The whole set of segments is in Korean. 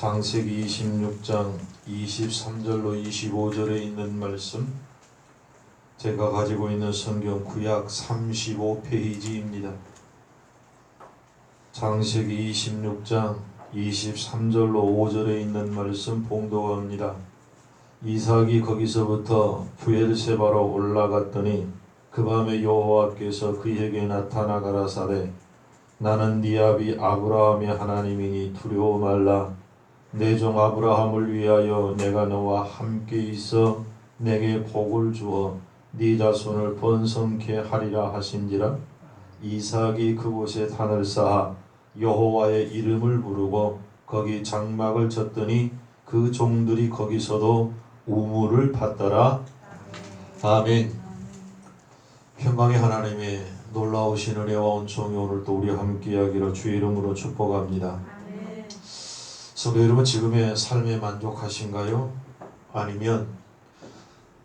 창세기 26장 23절로 25절에 있는 말씀, 제가 가지고 있는 성경 구약 35페이지입니다. 창세기 26장 23절로 5절에 있는 말씀 봉독합니다. 이삭이 거기서부터 브엘세바로 올라갔더니 그 밤에 여호와께서 그에게 나타나 가라사대, 나는 네 아비 아브라함의 하나님이니 두려워 말라. 내 종 아브라함을 위하여 내가 너와 함께 있어 내게 복을 주어 네 자손을 번성케 하리라 하신지라. 이삭이 그곳에 단을 쌓아 여호와의 이름을 부르고 거기 장막을 쳤더니 그 종들이 거기서도 우물을 팠더라. 아멘. 평강의 하나님의 놀라우신 은혜와 은총이 오늘도 우리 함께하기를 주의 이름으로 축복합니다. 성도 여러분, 지금의 삶에 만족하신가요? 아니면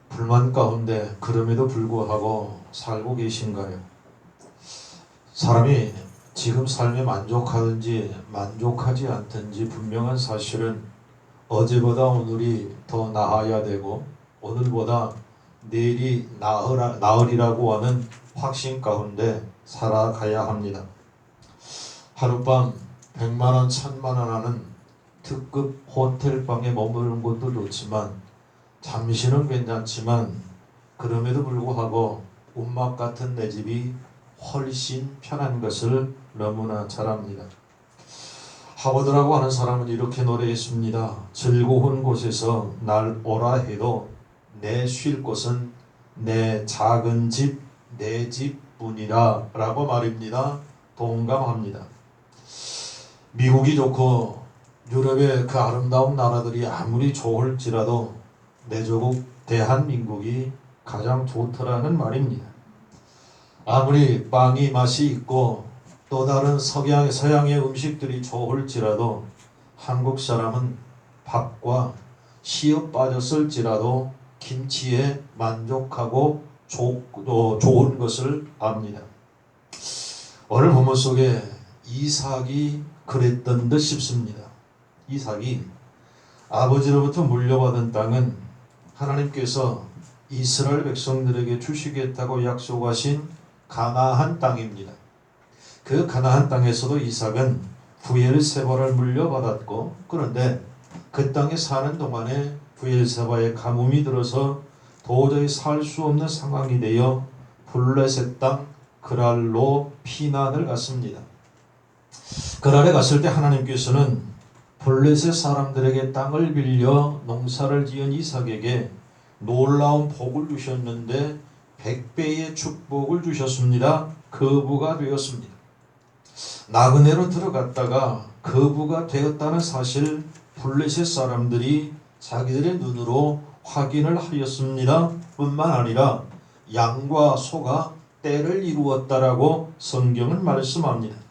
불만 가운데 그럼에도 불구하고 살고 계신가요? 사람이 지금 삶에 만족하든지 만족하지 않든지 분명한 사실은 어제보다 오늘이 더 나아야 되고 오늘보다 내일이 나으리라고 하는 확신 가운데 살아가야 합니다. 하룻밤 100만원, 1000만원 하는 특급 호텔방에 머무르는 것도 좋지만 잠시는 괜찮지만 그럼에도 불구하고 운막 같은 내 집이 훨씬 편한 것을 너무나 잘 압니다. 하버드라고 하는 사람은 이렇게 노래했습니다. 즐거운 곳에서 날 오라 해도 내 쉴 곳은 내 작은 집, 내 집뿐이라 라고 말입니다. 동감합니다. 미국이 좋고 유럽의 그 아름다운 나라들이 아무리 좋을지라도 내 조국 대한민국이 가장 좋더라는 말입니다. 아무리 빵이 맛이 있고 또 다른 서양의 음식들이 좋을지라도 한국 사람은 밥과 시어 빠졌을지라도 김치에 만족하고 좋은 것을 압니다. 오늘 본문 속에 이삭이 그랬던 듯 싶습니다. 이삭이 아버지로부터 물려받은 땅은 하나님께서 이스라엘 백성들에게 주시겠다고 약속하신 가나안 땅입니다. 그 가나안 땅에서도 이삭은 브엘세바를 물려받았고, 그런데 그 땅에 사는 동안에 브엘세바의 가뭄이 들어서 도저히 살 수 없는 상황이 되어 블레셋 땅 그랄로 피난을 갔습니다. 그랄에 갔을 때 하나님께서는 블레셋 사람들에게 땅을 빌려 농사를 지은 이삭에게 놀라운 복을 주셨는데 100배의 축복을 주셨습니다. 거부가 되었습니다. 나그네로 들어갔다가 거부가 되었다는 사실 블레셋 사람들이 자기들의 눈으로 확인을 하였습니다. 뿐만 아니라 양과 소가 때를 이루었다라고 성경은 말씀합니다.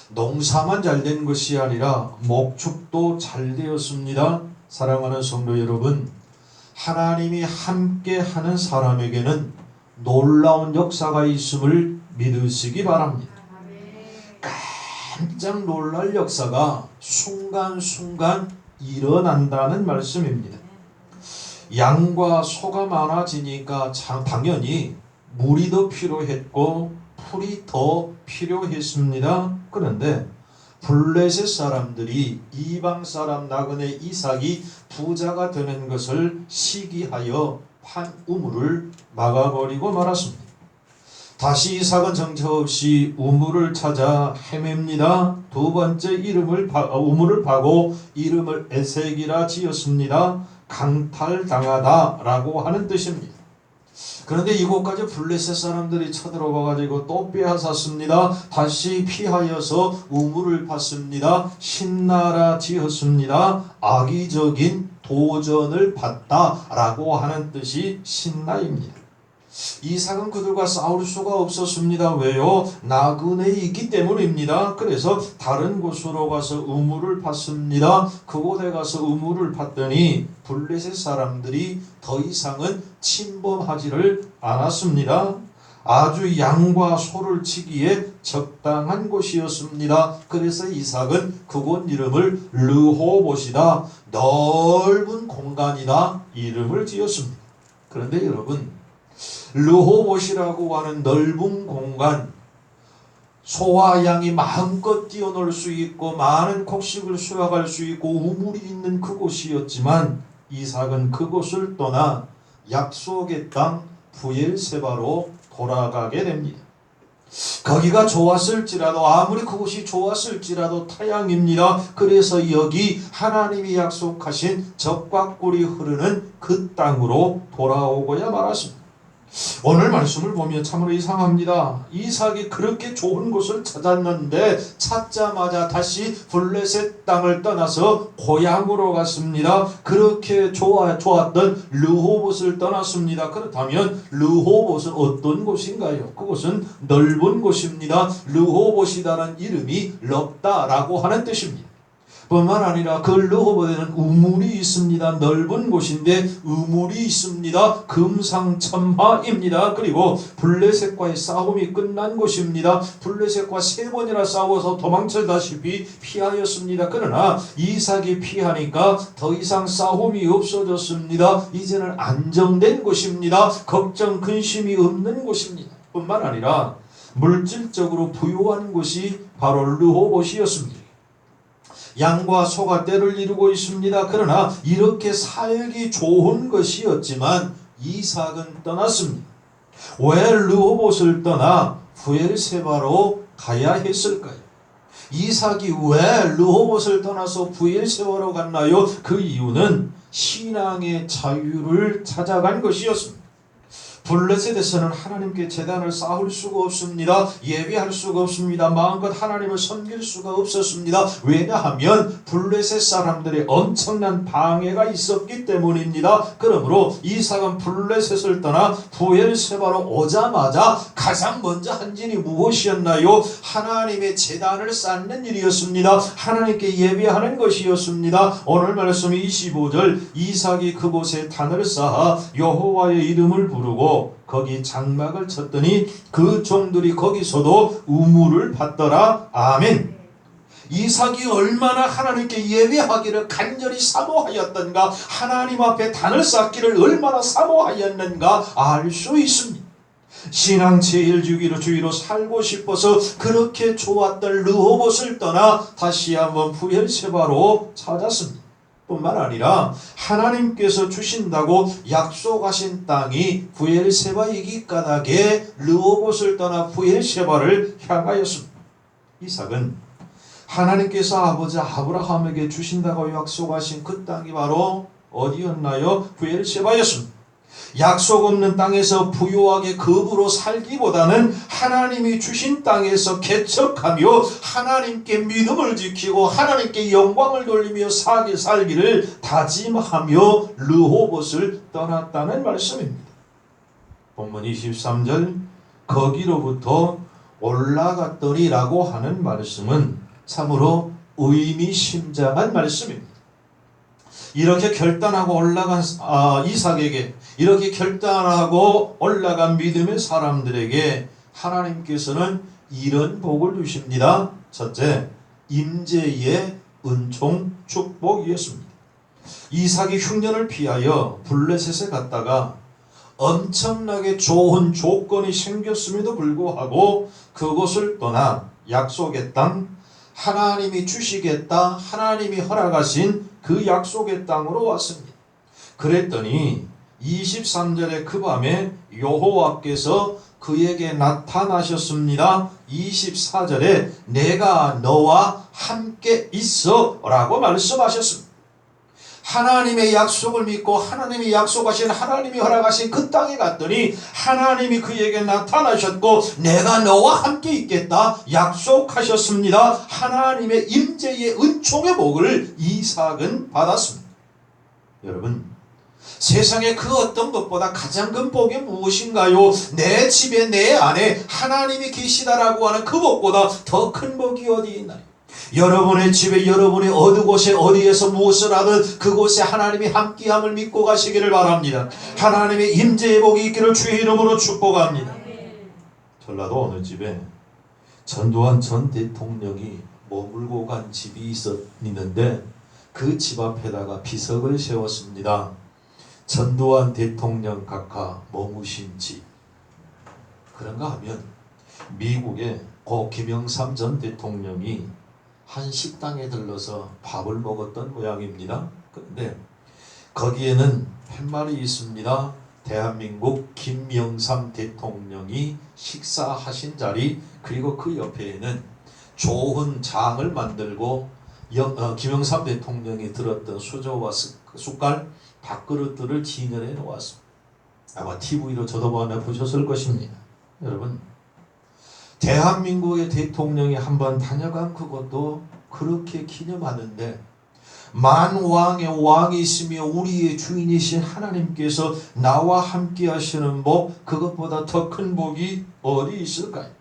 농사만 잘된 것이 아니라 목축도 잘 되었습니다. 사랑하는 성도 여러분, 하나님이 함께하는 사람에게는 놀라운 역사가 있음을 믿으시기 바랍니다. 깜짝 놀랄 역사가 순간순간 일어난다는 말씀입니다. 양과 소가 많아지니까 당연히 물이 더 필요했고 풀이 더 필요했습니다. 그런데 블레셋 사람들이 이방 사람 나그네 이삭이 부자가 되는 것을 시기하여 판 우물을 막아버리고 말았습니다. 다시 이삭은 정처 없이 우물을 찾아 헤맵니다. 두 번째 우물을 파고 이름을 에색이라 지었습니다. 강탈당하다라고 하는 뜻입니다. 그런데 이곳까지 블레셋 사람들이 쳐들어와가지고 또 빼앗았습니다. 다시 피하여서 우물을 팠습니다. 신나라 지었습니다. 악의적인 도전을 받다라고 하는 뜻이 신나입니다. 이삭은 그들과 싸울 수가 없었습니다. 왜요? 나그네이기 때문입니다. 그래서 다른 곳으로 가서 우물을 팠습니다. 그곳에 가서 우물을 팠더니 블레셋 사람들이 더 이상은 침범하지를 않았습니다. 아주 양과 소를 치기에 적당한 곳이었습니다. 그래서 이삭은 그곳 이름을 르호봇이다, 넓은 공간이다 이름을 지었습니다. 그런데 여러분, 르호봇이라고 하는 넓은 공간, 소와 양이 마음껏 뛰어놀 수 있고 많은 곡식을 수확할 수 있고 우물이 있는 그곳이었지만 이삭은 그곳을 떠나 약속의 땅 브엘세바로 돌아가게 됩니다. 거기가 좋았을지라도, 아무리 그곳이 좋았을지라도 타향입니다. 그래서 여기 하나님이 약속하신 젖과 꿀이 흐르는 그 땅으로 돌아오고야 말았습니다. 오늘 말씀을 보면 참으로 이상합니다. 이삭이 그렇게 좋은 곳을 찾았는데 찾자마자 다시 블레셋 땅을 떠나서 고향으로 갔습니다. 그렇게 좋았던 르호봇을 떠났습니다. 그렇다면 르호봇은 어떤 곳인가요? 그곳은 넓은 곳입니다. 르호봇이라는 이름이 넓다라고 하는 뜻입니다. 뿐만 아니라 그 르호봇에는 우물이 있습니다. 넓은 곳인데 우물이 있습니다. 금상첨화입니다. 그리고 블레셋과의 싸움이 끝난 곳입니다. 블레셋과 3번이나 싸워서 도망칠다시피 피하였습니다. 그러나 이삭이 피하니까 더 이상 싸움이 없어졌습니다. 이제는 안정된 곳입니다. 걱정 근심이 없는 곳입니다. 뿐만 아니라 물질적으로 부유한 곳이 바로 르호봇이었습니다. 양과 소가 때를 이루고 있습니다. 그러나 이렇게 살기 좋은 것이었지만 이삭은 떠났습니다. 왜 르호봇을 떠나 브엘세바로 가야 했을까요? 이삭이 왜 르호봇을 떠나서 브엘세바로 갔나요? 그 이유는 신앙의 자유를 찾아간 것이었습니다. 블레셋에서는 하나님께 제단을 쌓을 수가 없습니다. 예배할 수가 없습니다. 마음껏 하나님을 섬길 수가 없었습니다. 왜냐하면 블레셋 사람들의 엄청난 방해가 있었기 때문입니다. 그러므로 이삭은 블레셋을 떠나 브엘세바로 오자마자 가장 먼저 한 일이 무엇이었나요? 하나님의 제단을 쌓는 일이었습니다. 하나님께 예배하는 것이었습니다. 오늘 말씀 25절, 이삭이 그곳에 단을 쌓아 여호와의 이름을 부르고 거기 장막을 쳤더니 그 종들이 거기서도 우물을 받더라. 아멘. 이삭이 얼마나 하나님께 예배하기를 간절히 사모하였던가, 하나님 앞에 단을 쌓기를 얼마나 사모하였는가 알 수 있습니다. 신앙 제1주기로 살고 싶어서 그렇게 좋았던 르호봇을 떠나 다시 한번 브엘세바로 찾았습니다. 뿐만 아니라 하나님께서 주신다고 약속하신 땅이 브엘세바이기 까닭에 르호봇을 떠나 브엘세바를 향하였습니다. 이삭은 하나님께서 아버지 아브라함에게 주신다고 약속하신 그 땅이 바로 어디였나요? 브엘세바였습니다. 약속 없는 땅에서 부유하게 겁으로 살기보다는 하나님이 주신 땅에서 개척하며 하나님께 믿음을 지키고 하나님께 영광을 돌리며 살기를 다짐하며 르호봇을 떠났다는 말씀입니다. 본문 23절, 거기로부터 올라갔더니라고 하는 말씀은 참으로 의미심장한 말씀입니다. 이렇게 결단하고 올라간 이삭에게, 이렇게 결단하고 올라간 믿음의 사람들에게 하나님께서는 이런 복을 주십니다. 첫째, 임재의 은총 축복이었습니다. 이삭이 흉년을 피하여 블레셋에 갔다가 엄청나게 좋은 조건이 생겼음에도 불구하고 그곳을 떠나 약속의 땅, 하나님이 주시겠다, 하나님이 허락하신 그 약속의 땅으로 왔습니다. 그랬더니 23절에 그 밤에 여호와께서 그에게 나타나셨습니다. 24절에 내가 너와 함께 있어 라고 말씀하셨습니다. 하나님의 약속을 믿고 하나님이 약속하신, 하나님이 허락하신 그 땅에 갔더니 하나님이 그에게 나타나셨고 내가 너와 함께 있겠다 약속하셨습니다. 하나님의 임재의 은총의 복을 이삭은 받았습니다. 여러분, 세상에 그 어떤 것보다 가장 큰 복이 무엇인가요? 내 집에, 내 안에 하나님이 계시다라고 하는 그 복보다 더 큰 복이 어디 있나요? 여러분의 집에, 여러분의 어느 곳에 어디에서 무엇을 하든 그곳에 하나님이 함께함을 믿고 가시기를 바랍니다. 하나님의 임재의 복이 있기를 주의 이름으로 축복합니다. 전라도 어느 집에 전두환 전 대통령이 머물고 간 집이 있는데 그 집 앞에다가 비석을 세웠습니다. 전두환 대통령 각하 머무신 집. 그런가 하면 미국의 고 김영삼 전 대통령이 한 식당에 들러서 밥을 먹었던 모양입니다. 그런데 거기에는 팻말이 있습니다. 대한민국 김영삼 대통령이 식사하신 자리, 그리고 그 옆에는 좋은 장을 만들고 김영삼 대통령이 들었던 수저와 숟갈, 밥그릇들을 진열해 놓았습니다. 아마 TV로 저도 하나 보셨을 것입니다. 여러분, 대한민국의 대통령이 한번 다녀간 그것도 그렇게 기념하는데, 만왕의 왕이 있으며 우리의 주인이신 하나님께서 나와 함께 하시는 복, 그것보다 더 큰 복이 어디 있을까요?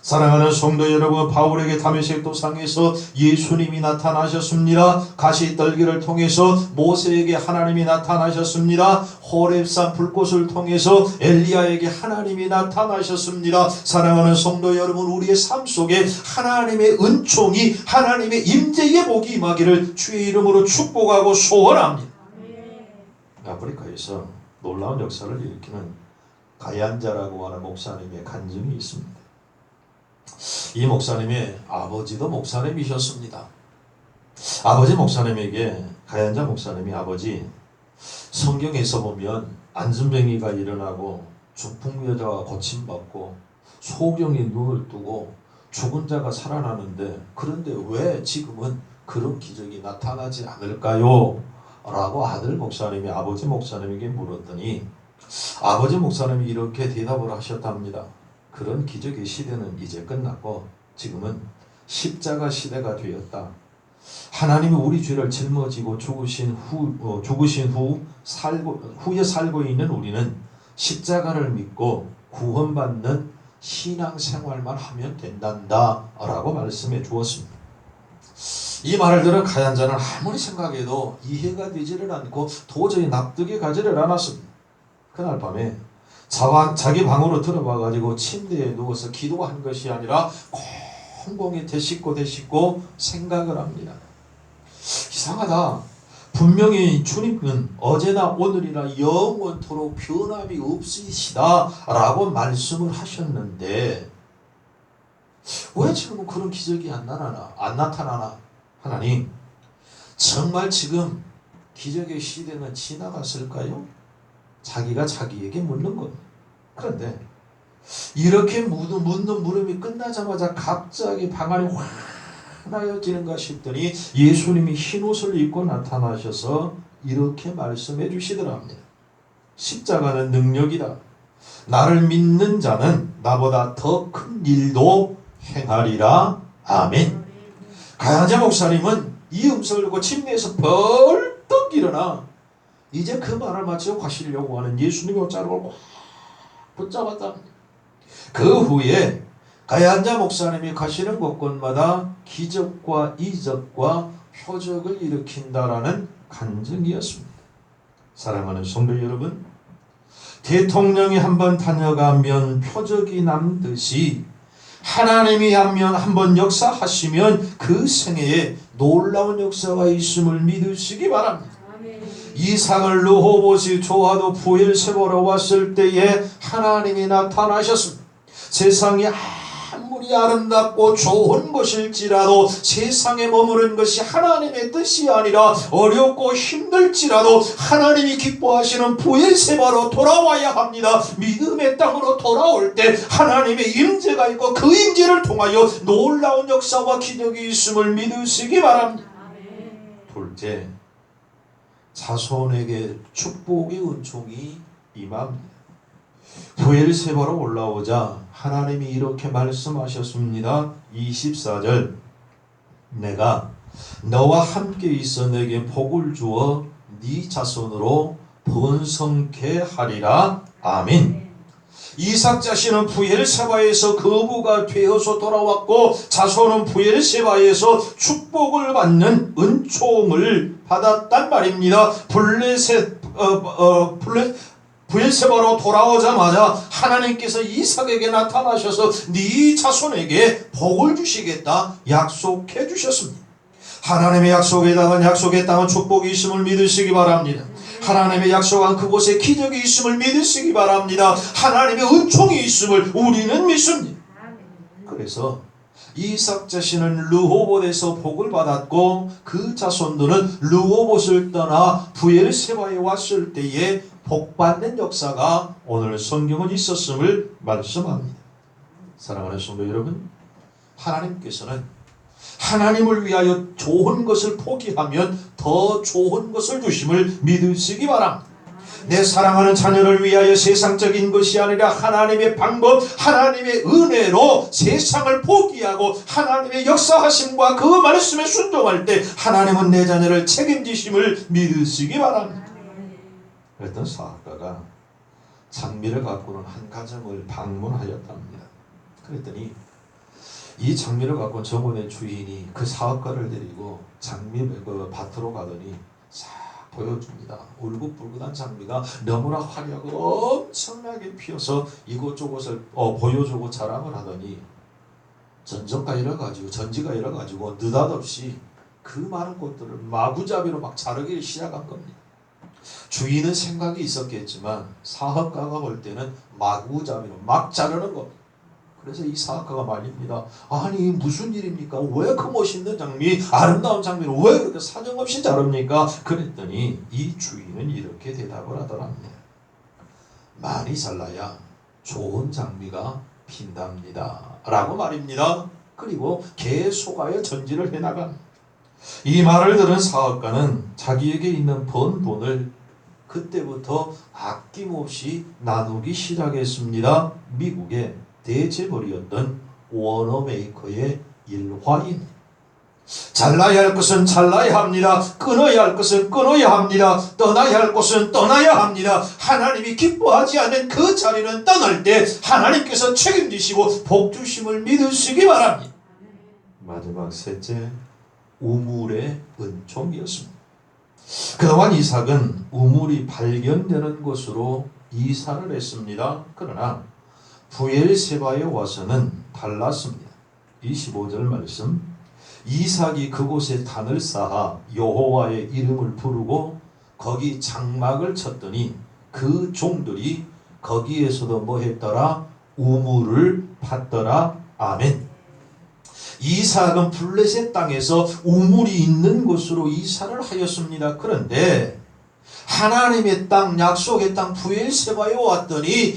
사랑하는 성도 여러분, 바울에게 다메섹 도상에서 예수님이 나타나셨습니다. 가시떨기를 통해서 모세에게 하나님이 나타나셨습니다. 호렙산 불꽃을 통해서 엘리야에게 하나님이 나타나셨습니다. 사랑하는 성도 여러분, 우리의 삶 속에 하나님의 은총이, 하나님의 임재의 복이 임하기를 주의 이름으로 축복하고 소원합니다. 아프리카에서 놀라운 역사를 일으키는 가얀자라고 하는 목사님의 간증이 있습니다. 이 목사님의 아버지도 목사님이셨습니다. 아버지 목사님에게, 가얀자 목사님이 아버지, 성경에서 보면 안전병이가 일어나고 중풍 여자가 고침받고 소경이 눈을 뜨고 죽은 자가 살아나는데, 그런데 왜 지금은 그런 기적이 나타나지 않을까요? 라고 아들 목사님이 아버지 목사님에게 물었더니 아버지 목사님이 이렇게 대답을 하셨답니다. 그런 기적의 시대는 이제 끝났고 지금은 십자가 시대가 되었다. 하나님이 우리 죄를 짊어지고 죽으신 후에 살고 있는 우리는 십자가를 믿고 구원받는 신앙생활만 하면 된단다 라고 말씀해 주었습니다. 이 말을 들은 가얀자는 아무리 생각해도 이해가 되지를 않고 도저히 납득이 가지를 않았습니다. 그날 밤에 자기 방으로 들어와 가지고 침대에 누워서 기도한 것이 아니라 콩콩이 되씹고 생각을 합니다. 이상하다. 분명히 주님은 어제나 오늘이나 영원토록 변함이 없으시다 라고 말씀을 하셨는데 왜 지금은 그런 기적이 안 나타나나? 하나님, 정말 지금 기적의 시대는 지나갔을까요? 자기가 자기에게 묻는 겁니다. 그런데 이렇게 묻는 물음이 끝나자마자 갑자기 방안이 환하여지는가 싶더니 예수님이 흰옷을 입고 나타나셔서 이렇게 말씀해 주시더랍니다. 십자가는 능력이다. 나를 믿는 자는 나보다 더 큰 일도 행하리라. 아멘. 가얀자 목사님은 이 음성을 듣고 침대에서 벌떡 일어나 이제 그 말을 마치고 가시려고 하는 예수님의 옷자락을 꽉 붙잡았다. 그 후에 가얀자 목사님이 가시는 곳곳마다 기적과 이적과 표적을 일으킨다라는 간증이었습니다. 사랑하는 성도 여러분, 대통령이 한번 다녀가면 표적이 남듯이 하나님이 한번 역사하시면 그 생애에 놀라운 역사가 있음을 믿으시기 바랍니다. 이삭을 르호봇이 좋아도 부엘세바로 왔을 때에 하나님이 나타나셨습니다. 세상이 아무리 아름답고 좋은 것일지라도 세상에 머무는 것이 하나님의 뜻이 아니라 어렵고 힘들지라도 하나님이 기뻐하시는 부엘세바로 돌아와야 합니다. 믿음의 땅으로 돌아올 때 하나님의 임재가 있고 그 임재를 통하여 놀라운 역사와 기적이 있음을 믿으시기 바랍니다. 둘째, 자손에게 축복의 은총이 임합니다. 부엘세바로 올라오자 하나님이 이렇게 말씀하셨습니다. 24절, 내가 너와 함께 있어 내게 복을 주어 네 자손으로 번성케 하리라. 아멘. 이삭 자신은 부엘세바에서 거부가 되어서 돌아왔고 자손은 부엘세바에서 축복을 받는 은총을 받았단 말입니다. 부엘세바로 돌아오자마자 하나님께서 이삭에게 나타나셔서 네 자손에게 복을 주시겠다 약속해 주셨습니다. 하나님의 약속에 땅은 축복이 있음을 믿으시기 바랍니다. 하나님의 약속한 그곳에 기적이 있음을 믿으시기 바랍니다. 하나님의 은총이 있음을 우리는 믿습니다. 그래서 이삭 자신은 르호봇에서 복을 받았고 그 자손들은 르호봇을 떠나 브엘세바에 왔을 때에 복받는 역사가 오늘 성경은 있었음을 말씀합니다. 사랑하는 성도 여러분, 하나님께서는 하나님을 위하여 좋은 것을 포기하면 더 좋은 것을 주심을 믿으시기 바랍니다. 내 사랑하는 자녀를 위하여 세상적인 것이 아니라 하나님의 방법, 하나님의 은혜로 세상을 포기하고 하나님의 역사하심과 그 말씀에 순종할 때 하나님은 내 자녀를 책임지심을 믿으시기 바랍니다. 어떤 사학가가 장미를 갖고는 한 가정을 방문하였답니다. 그랬더니 이 장미를 갖고 정원의 주인이 그 사학가를 데리고 장미 밭으로 가더니 싹 보여줍니다. 울긋불긋한 장미가 너무나 화려하고 엄청나게 피어서 이곳저곳을 보여주고 자랑을 하더니 전지가 이래가지고 느닷없이 그 많은 꽃들을 마구잡이로 막 자르기 시작한 겁니다. 주인은 생각이 있었겠지만 사학가가 볼 때는 마구잡이로 막 자르는 겁니다. 그래서 이 사학가가 말립니다. 아니 무슨 일입니까? 왜 그 멋있는 장미, 아름다운 장미를 왜 그렇게 사정없이 자릅니까? 그랬더니 이 주인은 이렇게 대답을 하더랍니다. 많이 잘라야 좋은 장미가 핀답니다 라고 말입니다. 그리고 계속하여 전지를 해나갑니다. 이 말을 들은 사학가는 자기에게 있는 번 돈을 그때부터 아낌없이 나누기 시작했습니다. 미국의 대재벌이었던 워너메이커의 일화인. 잘라야 할 것은 잘라야 합니다. 끊어야 할 것은 끊어야 합니다. 떠나야 할 곳은 떠나야 합니다. 하나님이 기뻐하지 않는 그 자리는 떠날 때 하나님께서 책임지시고 복주심을 믿으시기 바랍니다. 마지막 셋째, 우물의 은총이었습니다. 그동안 이삭은 우물이 발견되는 곳으로 이사를 했습니다. 그러나 브엘세바에 와서는 달랐습니다. 25절 말씀, 이삭이 그곳에 단을 쌓아 여호와의 이름을 부르고 거기 장막을 쳤더니 그 종들이 거기에서도 뭐 했더라? 우물을 팠더라. 아멘. 이삭은 블레셋 땅에서 우물이 있는 곳으로 이사를 하였습니다. 그런데 하나님의 땅, 약속의 땅 브엘세바에 왔더니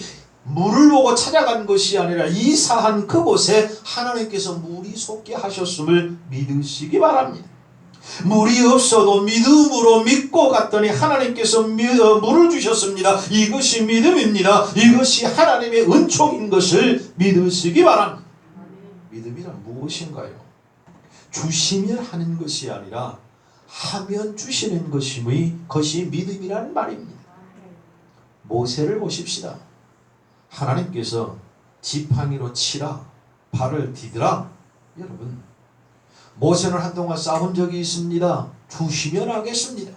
물을 보고 찾아간 것이 아니라 이사한 그곳에 하나님께서 물이 솟게 하셨음을 믿으시기 바랍니다. 물이 없어도 믿음으로 믿고 갔더니 하나님께서 물을 주셨습니다. 이것이 믿음입니다. 이것이 하나님의 은총인 것을 믿으시기 바랍니다. 믿음이란 무엇인가요? 주시면 하는 것이 아니라 하면 주시는 것이 믿음이라는 말입니다. 모세를 보십시다. 하나님께서 지팡이로 치라, 발을 디드라. 여러분, 모세는 한동안 싸운 적이 있습니다. 주시면 하겠습니다.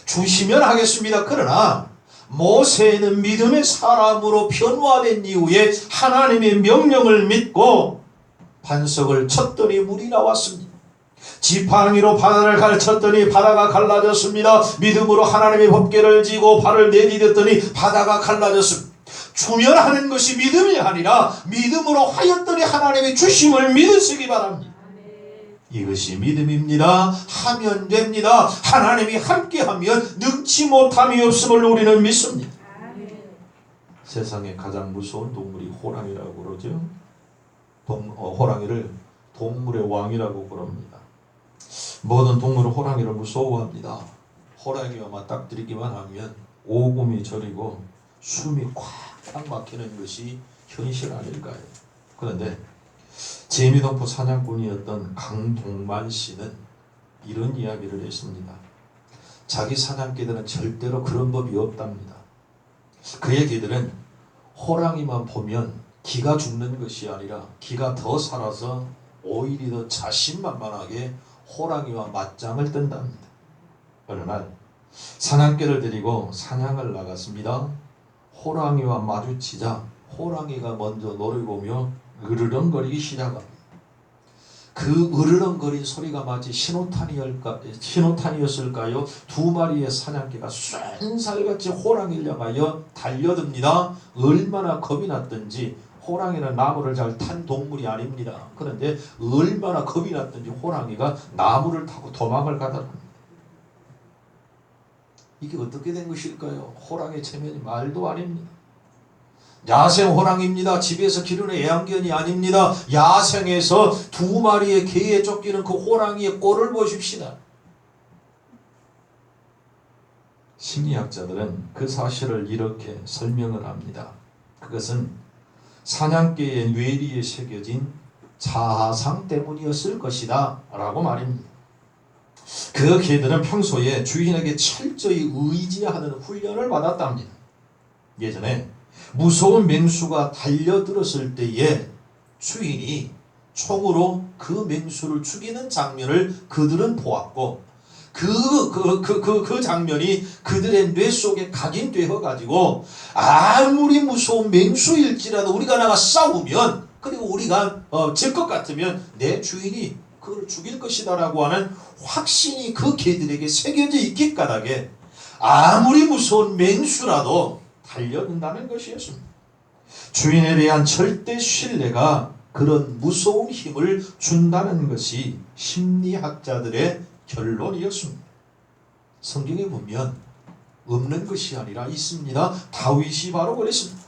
주시면 하겠습니다. 그러나 모세는 믿음의 사람으로 변화된 이후에 하나님의 명령을 믿고 반석을 쳤더니 물이 나왔습니다. 지팡이로 바다를 갈쳤더니 바다가 갈라졌습니다. 믿음으로 하나님의 법궤를 지고 발을 내디뎠더니 바다가 갈라졌습니다. 주면 하는 것이 믿음이 아니라 믿음으로 하였더니 하나님의 주심을 믿으시기 바랍니다. 이것이 믿음입니다. 하면 됩니다. 하나님이 함께하면 능치 못함이 없음을 우리는 믿습니다. 세상에 가장 무서운 동물이 호랑이라고 그러죠. 호랑이를 동물의 왕이라고 그럽니다. 모든 동물은 호랑이를 무서워합니다. 호랑이와 맞닥뜨리기만 하면 오금이 저리고 숨이 꽉 막히는 것이 현실 아닐까요? 그런데 재미동포 사냥꾼이었던 강동만 씨는 이런 이야기를 했습니다. 자기 사냥개들은 절대로 그런 법이 없답니다. 그의 개들은 호랑이만 보면 기가 죽는 것이 아니라 기가 더 살아서 오히려 더 자신만만하게 호랑이와 맞짱을 뜬답니다. 어느 날 사냥개를 데리고 사냥을 나갔습니다. 호랑이와 마주치자 호랑이가 먼저 노를 보며 으르렁거리기 시작합니다. 그 으르렁거린 소리가 마치 신호탄이었을까요? 두 마리의 사냥개가 쏜살같이 호랑이를 향하여 달려듭니다. 얼마나 겁이 났든지, 호랑이는 나무를 잘 탄 동물이 아닙니다. 그런데 얼마나 겁이 났든지 호랑이가 나무를 타고 도망을 가더랍니다. 이게 어떻게 된 것일까요? 호랑이 체면이 말도 아닙니다. 야생 호랑이입니다. 집에서 기르는 애완견이 아닙니다. 야생에서 두 마리의 개에 쫓기는 그 호랑이의 꼴을 보십시다. 심리학자들은 그 사실을 이렇게 설명을 합니다. 그것은 사냥개의 뇌리에 새겨진 자아상 때문이었을 것이다 라고 말입니다. 그 개들은 평소에 주인에게 철저히 의지하는 훈련을 받았답니다. 예전에 무서운 맹수가 달려들었을 때에 주인이 총으로 그 맹수를 죽이는 장면을 그들은 보았고, 그 장면이 그들의 뇌 속에 각인되어 가지고 아무리 무서운 맹수일지라도 우리가 나가 싸우면, 그리고 우리가 질 것 같으면 내 주인이 그걸 죽일 것이다 라고 하는 확신이 그 개들에게 새겨져 있기 까닭에 아무리 무서운 맹수라도 달려든다는 것이었습니다. 주인에 대한 절대 신뢰가 그런 무서운 힘을 준다는 것이 심리학자들의 결론이었습니다. 성경에 보면 없는 것이 아니라 있습니다. 다윗이 바로 그랬습니다.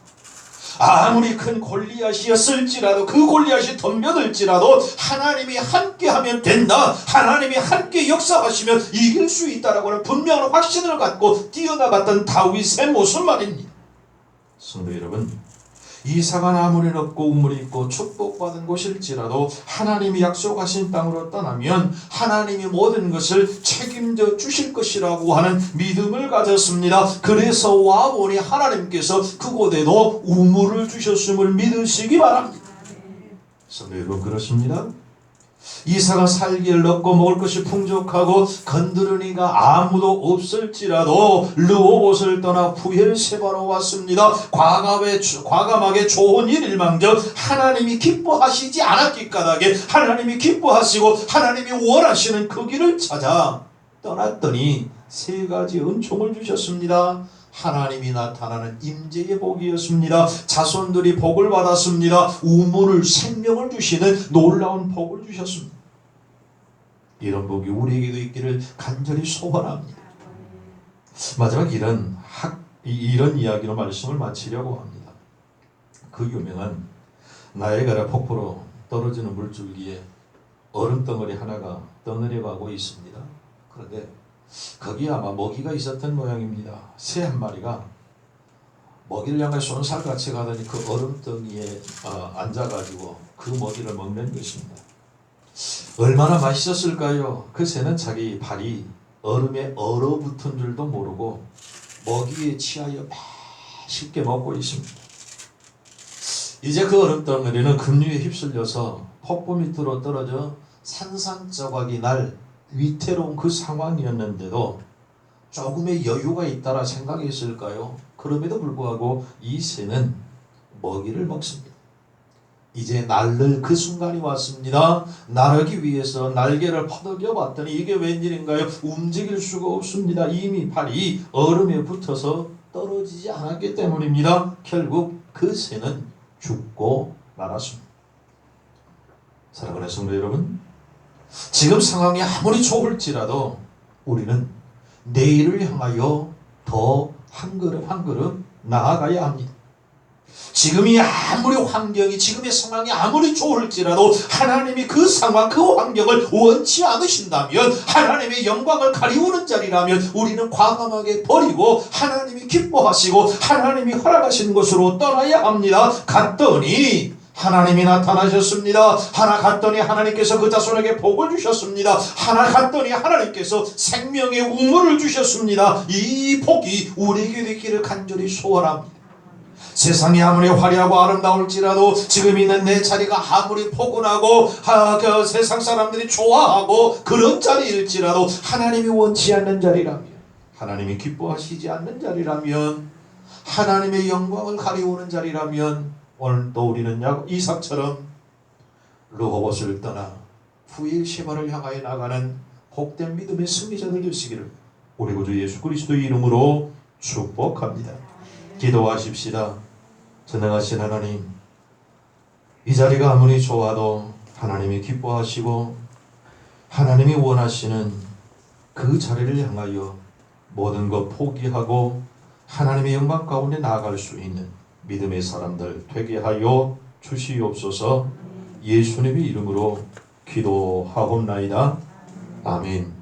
아무리 큰 골리앗이었을지라도, 그 골리앗이 덤벼들지라도 하나님이 함께하면 된다, 하나님이 함께 역사하시면 이길 수 있다라고 하는 분명한 확신을 갖고 뛰어나갔던 다윗의 모습 말입니다. 성도 여러분, 이삭은 아무리 넓고 우물이 있고 축복받은 곳일지라도 하나님이 약속하신 땅으로 떠나면 하나님이 모든 것을 책임져 주실 것이라고 하는 믿음을 가졌습니다. 그래서 와보니 하나님께서 그곳에도 우물을 주셨음을 믿으시기 바랍니다. 성도 여러분, 그렇습니다. 이삭은 살기를 얻고 먹을 것이 풍족하고 건드르니가 아무도 없을지라도 르호봇을 떠나 부엘세바로 왔습니다. 과감하게 좋은 일일망정 하나님이 기뻐하시지 않았기 까닭에 하나님이 기뻐하시고 하나님이 원하시는 그 길을 찾아 떠났더니 세 가지 은총을 주셨습니다. 하나님이 나타나는 임재의 복이었습니다. 자손들이 복을 받았습니다. 우물을, 생명을 주시는 놀라운 복을 주셨습니다. 이런 복이 우리에게도 있기를 간절히 소원합니다. 마지막 이런 이야기로 말씀을 마치려고 합니다. 그 유명한 나이아가라 폭포로 떨어지는 물줄기에 얼음덩어리 하나가 떠내려가고 있습니다. 그런데 거기에 아마 먹이가 있었던 모양입니다. 새 한 마리가 먹이를 향해 쏜살같이 가더니 그 얼음덩이에 앉아가지고 그 먹이를 먹는 것입니다. 얼마나 맛있었을까요? 그 새는 자기 발이 얼음에 얼어붙은 줄도 모르고 먹이에 취하여 맛있게 먹고 있습니다. 이제 그 얼음덩어리는 급류에 휩쓸려서 폭포 밑으로 떨어져 산산조각이 날 위태로운 그 상황이었는데도 조금의 여유가 있다라 생각했을까요? 그럼에도 불구하고 이 새는 먹이를 먹습니다. 이제 날를 그 순간이 왔습니다. 나르기 위해서 날개를 퍼덕여 봤더니 이게 웬일인가요? 움직일 수가 없습니다. 이미 발이 얼음에 붙어서 떨어지지 않았기 때문입니다. 결국 그 새는 죽고 말았습니다. 사랑하는 성도 여러분, 지금 상황이 아무리 좋을지라도 우리는 내일을 향하여 더 한 걸음 한 걸음 나아가야 합니다. 지금이 아무리 환경이, 지금의 상황이 아무리 좋을지라도 하나님이 그 상황, 그 환경을 원치 않으신다면, 하나님의 영광을 가리우는 자리라면 우리는 과감하게 버리고 하나님이 기뻐하시고 하나님이 허락하신 곳으로 떠나야 합니다. 갔더니 하나님이 나타나셨습니다. 갔더니 하나님께서 그 자손에게 복을 주셨습니다. 갔더니 하나님께서 생명의 우물을 주셨습니다. 이 복이 우리에게 되기를 간절히 소원합니다. 세상이 아무리 화려하고 아름다울지라도, 지금 있는 내 자리가 아무리 포근하고 그 세상 사람들이 좋아하고 그런 자리일지라도 하나님이 원치 않는 자리라면, 하나님이 기뻐하시지 않는 자리라면 하나님의 영광을 가리우는 자리라면 오늘 또 우리는 이삭처럼 르호봇을 떠나 부엘셰바를 향하여 나가는 복된 믿음의 승리자들 되시기를 우리 구주 예수 그리스도의 이름으로 축복합니다. 기도하십시다. 전능하신 하나님, 이 자리가 아무리 좋아도 하나님이 기뻐하시고 하나님이 원하시는 그 자리를 향하여 모든 것 포기하고 하나님의 영광 가운데 나아갈 수 있는 믿음의 사람들 되게 하여 주시옵소서. 예수님의 이름으로 기도하옵나이다. 아멘.